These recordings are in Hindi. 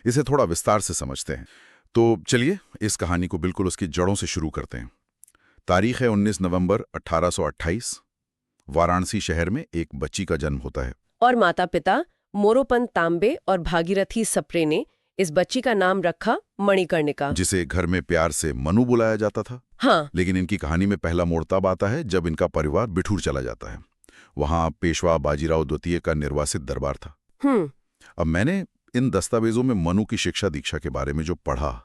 इसे थोड़ा विस्तार से समझते हैं। तो चलिए इस कहानी को बिल्कुल उसकी जड़ों से शुरू करते हैं। तारीख है 19 नवंबर 1828। वाराणसी शहर में एक बच्ची का जन्म होता है। और माता पिता मोरोपंत तांबे और भागीरथी सप्रे ने इस बच्ची का नाम रखा मणिकर्णिका, जिसे घर में प्यार से मनु बुलाया जाता था। हाँ। लेकिन इनकी कहानी में पहला मोड़ तब आता है जब इनका परिवार बिठूर चला जाता है। वहां पेशवा बाजीराव द्वितीय का निर्वासित दरबार था। अब मैंने इन दस्तावेजों में मनु की शिक्षा दीक्षा के बारे में जो पढ़ा,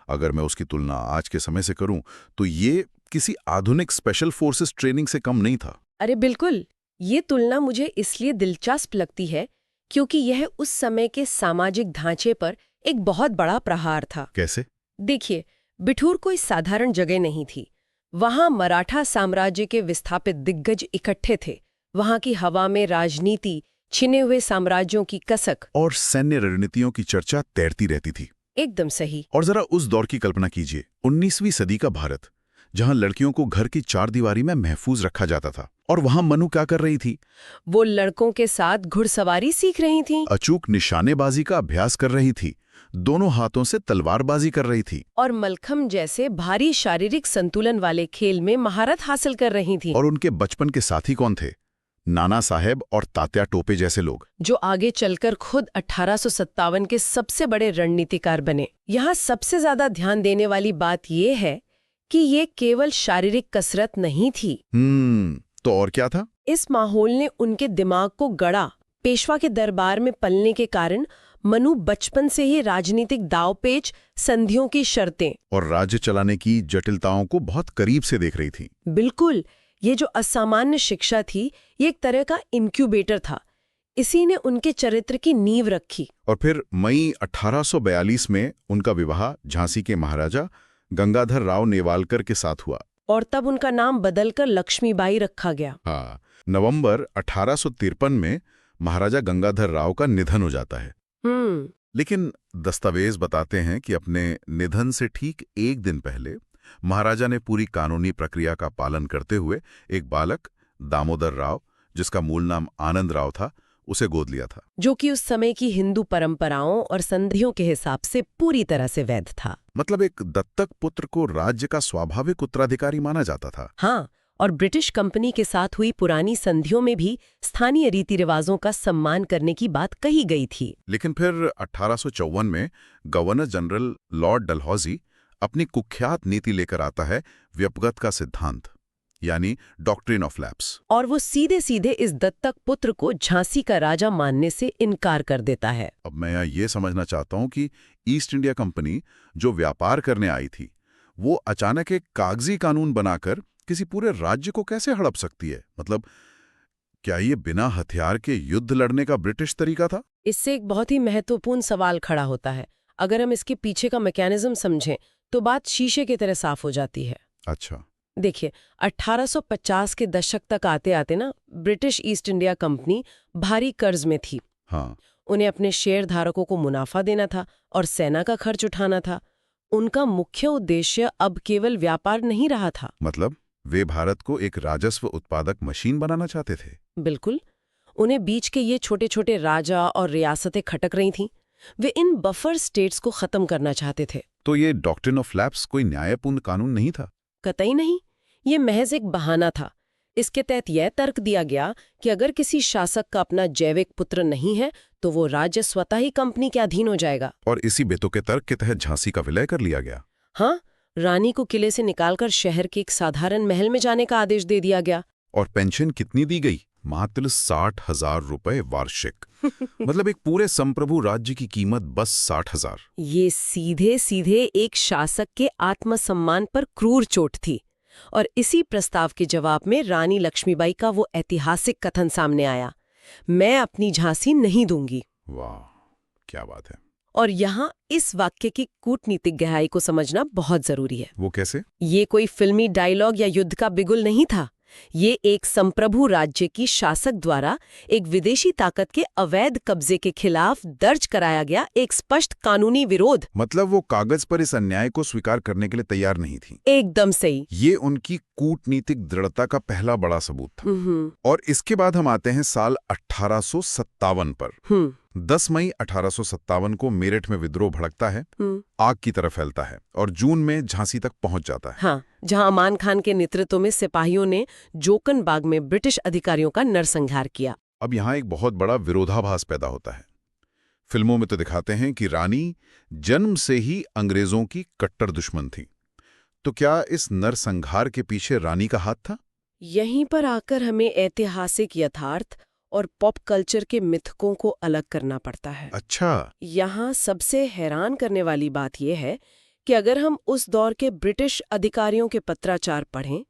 अगर मैं उसकी तुलना आज के समय से करूं तो ये किसी आधुनिक स्पेशल फोर्सेस ट्रेनिंग से कम नहीं था। अरे बिल्कुल, ये तुलना मुझे इसलिए दिलचस्प लगती है क्योंकि यह उस समय के सामाजिक ढांचे पर एक बहुत बड़ा प्रहार था। कैसे? देखिए, बिठूर कोई साधारण जगह नहीं थी। वहां मराठा साम्राज्य के विस्थापित दिग्गज इकट्ठे थे। वहां की हवा में राजनीति, छिने हुए साम्राज्यों की कसक और सैन्य रणनीतियों की चर्चा तैरती रहती थी। एकदम सही। और जरा उस दौर की कल्पना कीजिए, 19वीं सदी का भारत, जहां लड़कियों को घर की चारदीवारी में महफूज रखा जाता था। और वहां मनु क्या कर रही थी? वो लड़कों के साथ घुड़सवारी सीख रही थी, अचूक निशानेबाजी का अभ्यास कर रही थी, दोनों हाथों से तलवारबाजी कर रही थी, और मलखम जैसे भारी शारीरिक संतुलन वाले खेल में महारत हासिल कर रही थी। और उनके बचपन के साथी कौन थे? नाना साहेब और तात्या टोपे जैसे लोग, जो आगे चलकर खुद 1857 के सबसे बड़े रणनीतिकार बने। यहाँ सबसे ज्यादा ध्यान देने वाली बात यह है कि ये केवल शारीरिक कसरत नहीं थी। तो और क्या था? इस माहौल ने उनके दिमाग को गढ़ा। पेशवा के दरबार में पलने के कारण मनु बचपन से ही राजनीतिक दावपेच, संधियों की शर्तें और राज्य चलाने की जटिलताओं को बहुत करीब से देख रही थी। बिल्कुल, ये जो असामान्य शिक्षा थी, ये एक तरह का इंक्यूबेटर था। इसी ने उनके चरित्र की नींव रखी। और फिर मई 1842 में उनका विवाह झांसी के महाराजा गंगाधर राव नेवालकर के साथ हुआ। और तब उनका नाम बदलकर लक्ष्मीबाई रखा गया। हाँ, नवंबर 1853 में महाराजा गंगाधर राव का निधन हो जाता है। लेकिन दस्तावेज बताते हैं कि अपने निधन से ठीक एक दिन पहले महाराजा ने पूरी कानूनी प्रक्रिया का पालन करते हुए एक बालक दामोदर राव, जिसका मूल नाम आनंद राव था, उसे गोद लिया था, जो कि उस समय की हिंदू परंपराओं और संधियों के हिसाब से पूरी तरह से वैध था। मतलब एक दत्तक पुत्र को राज्य का स्वाभाविक उत्तराधिकारी माना जाता था। हाँ, और ब्रिटिश कंपनी के साथ हुई पुरानी संधियों में भी स्थानीय रीति रिवाजों का सम्मान करने की बात कही गई थी। लेकिन फिर 1854 में गवर्नर जनरल लॉर्ड डलहौजी अपनी कुख्यात नीति लेकर आता है, व्यपगत का सिद्धांत, यानी डॉक्ट्रिन ऑफ लैप्स। और वो सीधे सीधे इस दत्तक पुत्र को झांसी का राजा मानने से इनकार कर देता है। अब मैं यहाँ ये समझना चाहता हूँ कि ईस्ट इंडिया कंपनी जो व्यापार करने आई थी, वो अचानक एक कागजी कानून बनाकर किसी पूरे राज्य को कैसे हड़प सकती है? मतलब क्या ये बिना हथियार के युद्ध लड़ने का ब्रिटिश तरीका था? इससे एक बहुत ही महत्वपूर्ण सवाल खड़ा होता है। अगर हम इसके पीछे का मैकेनिज्म समझें तो बात शीशे की तरह साफ हो जाती है। अच्छा। देखिए, 1850 के दशक तक आते आते ना ब्रिटिश ईस्ट इंडिया कंपनी भारी कर्ज में थी। हाँ। उन्हें अपने शेयर धारकों को मुनाफा देना था और सेना का खर्च उठाना था। उनका मुख्य उद्देश्य अब केवल व्यापार नहीं रहा था। मतलब वे भारत को एक राजस्व उत्पादक मशीन बनाना चाहते थे। बिल्कुल। उन्हें बीच के ये छोटे छोटे राजा और रियासतें खटक रही थीं। वे इन बफर स्टेट्स को खत्म करना चाहते थे। तो ये डॉक्ट्रिन ऑफ लैप्स कोई न्यायपूर्ण कानून नहीं था? कतई नहीं, ये महज एक बहाना था। इसके तहत यह तर्क दिया गया कि अगर किसी शासक का अपना जैविक पुत्र नहीं है तो वो राज्य स्वतः ही कंपनी के अधीन हो जाएगा। और इसी बेतुके के तर्क के तहत झांसी का विलय कर लिया गया। हाँ, रानी को किले से निकालकर शहर के एक साधारण महल में जाने का आदेश दे दिया गया। और पेंशन कितनी दी गई? मात्र 60,000 रुपए वार्षिक। मतलब एक पूरे संप्रभु राज्य की कीमत बस 60,000। ये सीधे सीधे एक शासक के आत्मसम्मान पर क्रूर चोट थी। और इसी प्रस्ताव के जवाब में रानी लक्ष्मीबाई का वो ऐतिहासिक कथन सामने आया, मैं अपनी झांसी नहीं दूंगी। वाह, क्या बात है। और यहाँ इस वाक्य की कूटनीतिक गहराई को समझना बहुत जरूरी है। वो कैसे? ये कोई फिल्मी डायलॉग या युद्ध का बिगुल नहीं था। ये एक संप्रभु राज्य की शासक द्वारा एक विदेशी ताकत के अवैध कब्जे के खिलाफ दर्ज कराया गया एक स्पष्ट कानूनी विरोध। मतलब वो कागज पर इस अन्याय को स्वीकार करने के लिए तैयार नहीं थी। एकदम सही। ये उनकी कूटनीतिक दृढ़ता का पहला बड़ा सबूत था। और इसके बाद हम आते हैं साल 1857 पर। 10 मई 1857 को मेरठ में विद्रोह भड़कता है, आग की तरह फैलता है और जून में झांसी तक पहुंच जाता है। हाँ, जहां अमान खान के नेतृत्व में सिपाहियों ने जोकन बाग में ब्रिटिश अधिकारियों का नरसंहार किया। अब यहाँ एक बहुत बड़ा विरोधाभास पैदा होता है। फिल्मों में तो दिखाते हैं कि रानी जन्म से ही अंग्रेजों की कट्टर दुश्मन थी, तो क्या इस नरसंहार के पीछे रानी का हाथ था? यहीं पर आकर हमें ऐतिहासिक यथार्थ और पॉप कल्चर के मिथकों को अलग करना पड़ता है। अच्छा। यहाँ सबसे हैरान करने वाली बात यह है कि अगर हम उस दौर के ब्रिटिश अधिकारियों के पत्राचार पढ़ें,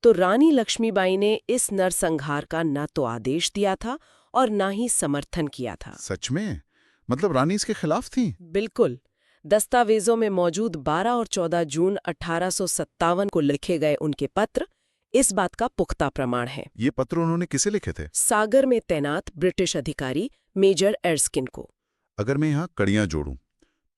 तो रानी लक्ष्मीबाई ने इस नरसंहार का न तो आदेश दिया था और न ही समर्थन किया था। सच में? मतलब रानी इसके खिलाफ थी? बिल्कुल। दस्तावेजों में मौजूद 12 और 14 जून 1857 को लिखे गए उनके पत्र इस बात का पुख्ता प्रमाण है। ये पत्र उन्होंने किसे लिखे थे? सागर में तैनात ब्रिटिश अधिकारी मेजर एर्स्किन को। अगर मैं यहाँ कड़ियां जोड़ूं,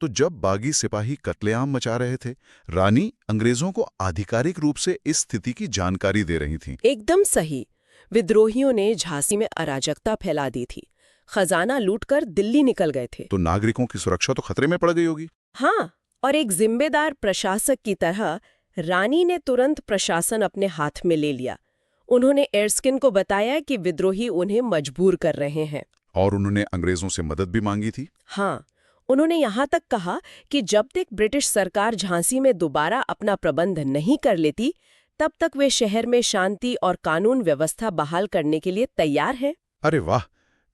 तो जब बागी सिपाही कत्लेआम मचा रहे थे, रानी अंग्रेजों को आधिकारिक रूप से इस स्थिति की जानकारी दे रही थीं। एकदम सही। विद्रोहियों ने झांसी में अराजकता फैला दी थी, खजाना लूटकर दिल्ली निकल गए थे। तो नागरिकों की सुरक्षा तो खतरे में पड़ गई होगी। हाँ, और एक जिम्मेदार प्रशासक की तरह रानी ने तुरंत प्रशासन अपने हाथ में ले लिया। उन्होंने एर्स्किन को बताया कि विद्रोही उन्हें मजबूर कर रहे हैं। और उन्होंने अंग्रेजों से मदद भी मांगी थी। हाँ, उन्होंने यहाँ तक कहा कि जब तक ब्रिटिश सरकार झांसी में दोबारा अपना प्रबंध नहीं कर लेती, तब तक वे शहर में शांति और कानून व्यवस्था बहाल करने के लिए तैयार हैं। अरे वाह,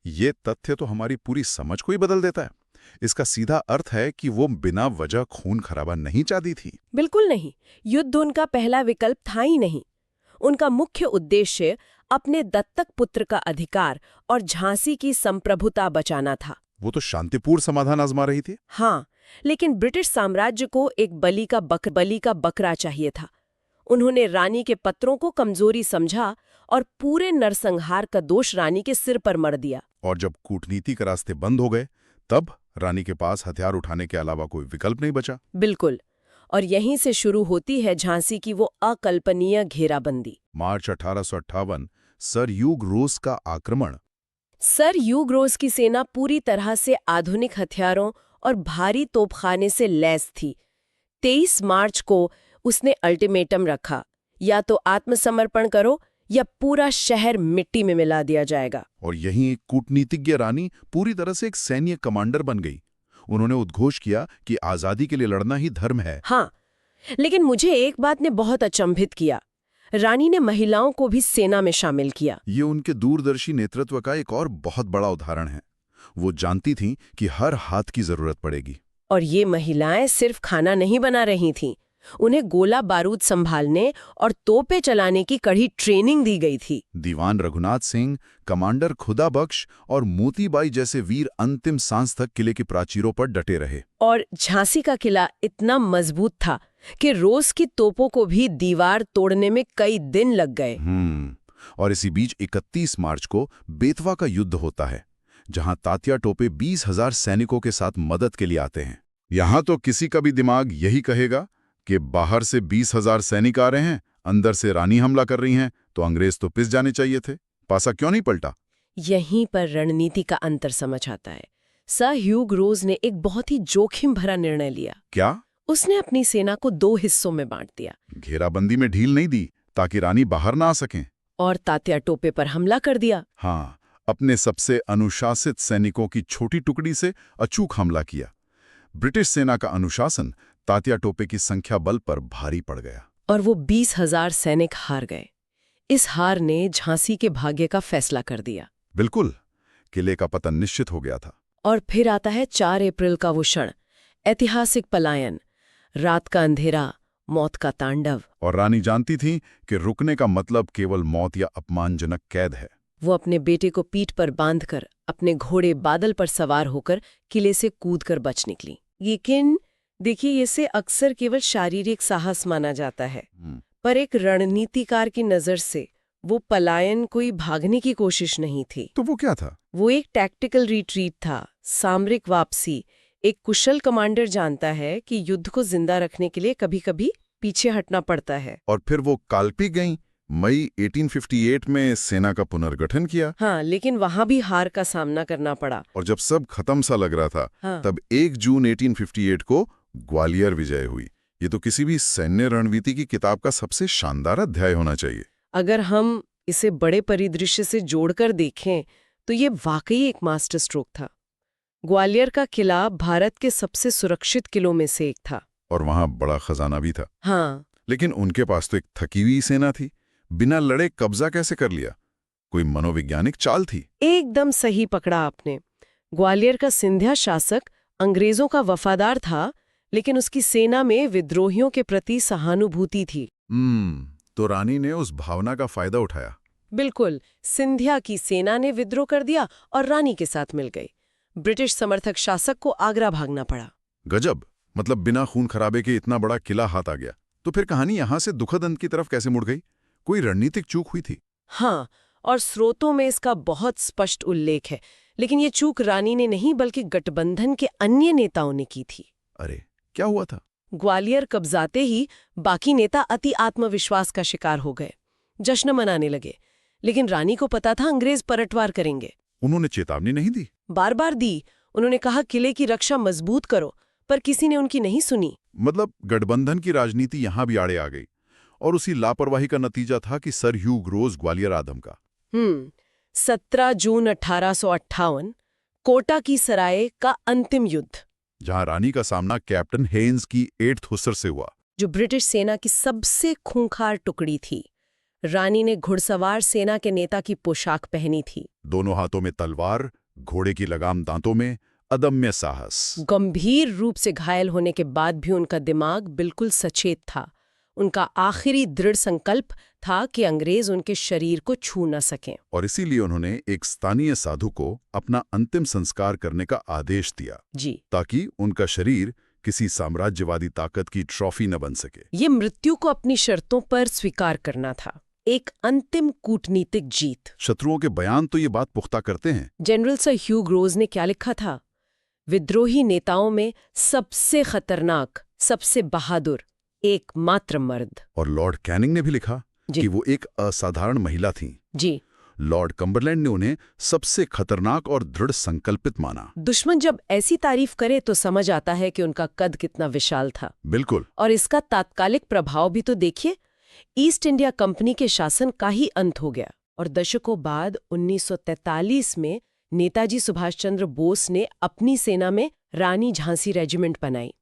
ये तथ्य तो हमारी पूरी समझ को ही बदल देता है। इसका सीधा अर्थ है कि वो बिना वजह खून खराबा नहीं चाहती थी। बिल्कुल नहीं। युद्ध उनका पहला विकल्प था ही नहीं। उनका मुख्य उद्देश्य अपने दत्तक पुत्र का अधिकार और झांसी की संप्रभुता बचाना था। वो तो शांतिपूर्ण समाधान आजमा रही थी। हाँ, लेकिन ब्रिटिश साम्राज्य को एक बलि का बकरा चाहिए था। उन्होंने रानी के पत्रों को कमजोरी समझा और पूरे नरसंहार का दोष रानी के सिर पर मढ़ दिया। और जब कूटनीति के रास्ते बंद हो गए, तब रानी के पास हथियार उठाने के अलावा कोई विकल्प नहीं बचा। बिल्कुल। और यहीं से शुरू होती है झांसी की वो अकल्पनीय घेराबंदी। मार्च 1858 सर ह्यूग रोज का आक्रमण। सर ह्यूग रोज की सेना पूरी तरह से आधुनिक हथियारों और भारी तोपखाने से लैस थी। 23 मार्च को उसने अल्टीमेटम रखा, या तो आत्मसमर्पण करो या पूरा शहर मिट्टी में मिला दिया जाएगा। और यहीं एक कूटनीतिज्ञ रानी पूरी तरह से एक सैन्य कमांडर बन गई। उन्होंने उद्घोष किया कि आजादी के लिए लड़ना ही धर्म है। हाँ, लेकिन मुझे एक बात ने बहुत अचंभित किया। रानी ने महिलाओं को भी सेना में शामिल किया। ये उनके दूरदर्शी नेतृत्व का एक और बहुत बड़ा उदाहरण है। वो जानती थीं कि हर हाथ की जरूरत पड़ेगी। और ये महिलाएं सिर्फ खाना नहीं बना रही थीं, उन्हें गोला बारूद संभालने और तोपें चलाने की कड़ी ट्रेनिंग दी गई थी। दीवान रघुनाथ सिंह, कमांडर खुदा बख्श और मोतीबाई जैसे वीर अंतिम सांस तक किले की प्राचीरों पर डटे रहे। और झांसी का किला इतना मजबूत था कि रोज की तोपों को भी दीवार तोड़ने में कई दिन लग गए। और इसी बीच 31 मार्च को बेतवा का युद्ध होता है, जहां तात्या टोपे 20,000 सैनिकों के साथ मदद के लिए आते हैं। यहां तो किसी का भी दिमाग यही कहेगा कि बाहर से 20,000 सैनिक आ रहे हैं, अंदर से रानी हमला कर रही हैं, तो अंग्रेज तो पिस जाने चाहिए थे। पासा क्यों नहीं पलटा? यहीं पर रणनीति का अंतर समझ आता है। सर ह्यूग रोज ने एक बहुत ही जोखिम भरा निर्णय लिया। क्या? उसने अपनी सेना को 2 हिस्सों में बांट दिया। घेराबंदी में ढील नहीं दी ताकि रानी बाहर ना आ सकें, और तात्या टोपे पर हमला कर दिया। हाँ, अपने सबसे अनुशासित सैनिकों की छोटी टुकड़ी से अचूक हमला किया। ब्रिटिश सेना का अनुशासन तात्या टोपे की संख्या बल पर भारी पड़ गया और वो 20,000 सैनिक हार गए। इस हार ने झांसी के भाग्य का फैसला कर दिया। बिल्कुल, किले का पतन निश्चित हो गया था। और फिर आता है 4 अप्रैल का वो क्षण, ऐतिहासिक पलायन। रात का अंधेरा, मौत का तांडव। और रानी जानती थी कि रुकने का मतलब केवल मौत या अपमानजनक कैद है। वो अपने बेटे को पीठ पर बांधकर अपने घोड़े बादल पर सवार होकर किले से कूदकर बच निकली। लेकिन देखिए, इसे अक्सर केवल शारीरिक साहस माना जाता है, पर एक रणनीतिकार की नजर से वो पलायन कोई भागने की कोशिश नहीं थी। तो वो क्या था? वो एक टैक्टिकल रिट्रीट था, सामरिक वापसी। एक कुशल कमांडर जानता है कि युद्ध को जिंदा रखने के लिए कभी-कभी पीछे हटना पड़ता है। और फिर वो काल्पनिक गईं, मई 1858 में सेना का पुनर्गठन किया। हाँ, लेकिन वहां भी हार का सामना करना पड़ा। और जब सब खत्म सा लग रहा था, हाँ। तब 1 जून 1858 को ग्वालियर विजय हुई। ये तो किसी भी सैन्य रणनीति की किताब का सबसे शानदार अध्याय होना चाहिए। अगर हम इसे बड़े परिदृश्य से जोड़कर देखें तो ये वाकई एक मास्टर स्ट्रोक था। ग्वालियर का किला भारत के सबसे सुरक्षित किलों में से एक था। और वहां बड़ा खजाना भी था। हाँ। लेकिन उनके पास तो एक थकी हुई सेना थी। बिना लड़े कब्जा कैसे कर लिया? कोई मनोवैज्ञानिक चाल थी? एकदम सही पकड़ा आपने। ग्वालियर का सिंधिया शासक अंग्रेजों का वफादार था, लेकिन उसकी सेना में विद्रोहियों के प्रति सहानुभूति थी। तो रानी ने उस भावना का फायदा उठाया। बिल्कुल। सिंधिया की सेना ने विद्रोह कर दिया और रानी के साथ मिल गई। ब्रिटिश समर्थक शासक को आगरा भागना पड़ा। गजब, मतलब बिना खून खराबे के इतना बड़ा किला हाथ आ गया। तो फिर कहानी यहां से दुखद अंत की तरफ कैसे मुड़ गई? कोई रणनीतिक चूक हुई थी? हाँ, और स्रोतों में इसका बहुत स्पष्ट उल्लेख है। लेकिन ये चूक रानी ने नहीं बल्कि गठबंधन के अन्य नेताओं ने की थी। अरे, क्या हुआ था? ग्वालियर कब्जाते ही बाकी नेता अति आत्मविश्वास का शिकार हो गए, जश्न मनाने लगे। लेकिन रानी को पता था अंग्रेज पलटवार करेंगे। उन्होंने चेतावनी नहीं दी? बार बार दी। उन्होंने कहा किले की रक्षा मजबूत करो, पर किसी ने उनकी नहीं सुनी। मतलब गठबंधन की राजनीति यहां भी आड़े आ गई। और उसी लापरवाही का नतीजा था कि सर ह्यू ग्रोज ग्वालियर आदम का। 17 जून 1858 कोटा की सराय का अंतिम युद्ध, जहां रानी का सामना कैप्टन हेन्स की 8th हुसर से हुआ, जो ब्रिटिश सेना की सबसे खूंखार टुकड़ी थी। रानी ने घुड़सवार सेना के नेता की पोशाक पहनी थी। दोनों हाथों में तलवार, घोड़े की लगाम दांतों में, अदम्य साहस। गंभीर रूप से घायल होने के बाद भी उनका दिमाग बिल्कुल सचेत था। उनका आखिरी दृढ़ संकल्प था कि अंग्रेज उनके शरीर को छू न सकें। और इसीलिए उन्होंने एक स्थानीय साधु को अपना अंतिम संस्कार करने का आदेश दिया, जी, ताकि उनका शरीर किसी साम्राज्यवादी ताकत की ट्रॉफी न बन सके। ये मृत्यु को अपनी शर्तों पर स्वीकार करना था, एक अंतिम कूटनीतिक जीत। शत्रुओं के बयान तो ये बात पुख्ता करते हैं। जनरल सर ह्यू ग्रोज ने क्या लिखा था? विद्रोही नेताओं में सबसे खतरनाक, सबसे बहादुर, एकमात्र मर्द। और लॉर्ड कैनिंग ने भी लिखा कि वो एक असाधारण महिला थीं। जी। लॉर्ड कम्बरलैंड ने उन्हें सबसे खतरनाक और दृढ़ संकल्पित माना। दुश्मन जब ऐसी तारीफ करे तो समझ आता है कि उनका कद कितना विशाल था। बिल्कुल। और इसका तात्कालिक प्रभाव भी तो देखिए। ईस्ट इंडिया कंपनी के शासन का ही अंत हो गया और दशकों बाद 1943 में नेताजी सुभाष चंद्र बोस ने अपनी सेना में रानी झांसी रेजिमेंट बनाई,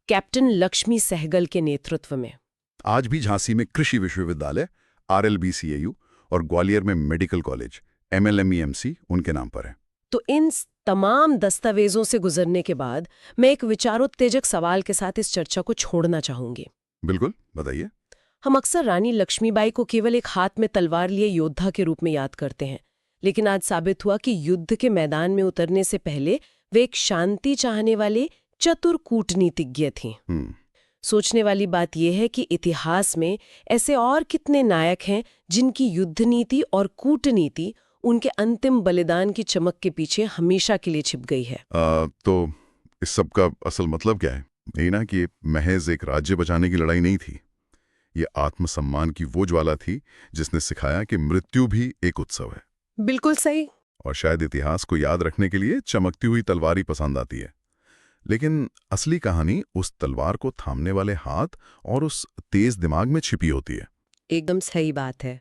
कैप्टन लक्ष्मी सहगल के नेतृत्व में। आज भी झांसी में कृषि विश्वविद्यालय, RLBCAU और ग्वालियर में मेडिकल कॉलेज, MLMEMC उनके नाम पर है। तो इन तमाम दस्तावेजों से गुजरने के बाद मैं एक विचारोत्तेजक सवाल के साथ इस चर्चा को छोड़ना चाहूंगी। बिल्कुल, बताइए। हम अक्सर रानी लक्ष्मीबाई को केवल एक हाथ में तलवार लिए योद्धा के रूप में याद करते हैं, लेकिन आज साबित हुआ कि युद्ध के मैदान में उतरने से पहले वे एक शांति चाहने वाले चतुर कूटनीतिज्ञ थीं। सोचने वाली बात यह है कि इतिहास में ऐसे और कितने नायक हैं जिनकी युद्ध नीति और कूटनीति उनके अंतिम बलिदान की चमक के पीछे हमेशा के लिए छिप गई है। तो इस सब का असल मतलब क्या है? यही ना कि महज एक राज्य बचाने की लड़ाई नहीं थी। ये आत्मसम्मान की वो ज्वाला थी जिसने सिखाया कि मृत्यु भी एक उत्सव है। बिल्कुल सही। और शायद इतिहास को याद रखने के लिए चमकती हुई तलवार ही पसंद आती है। लेकिन असली कहानी उस तलवार को थामने वाले हाथ और उस तेज दिमाग में छिपी होती है। एकदम सही बात है।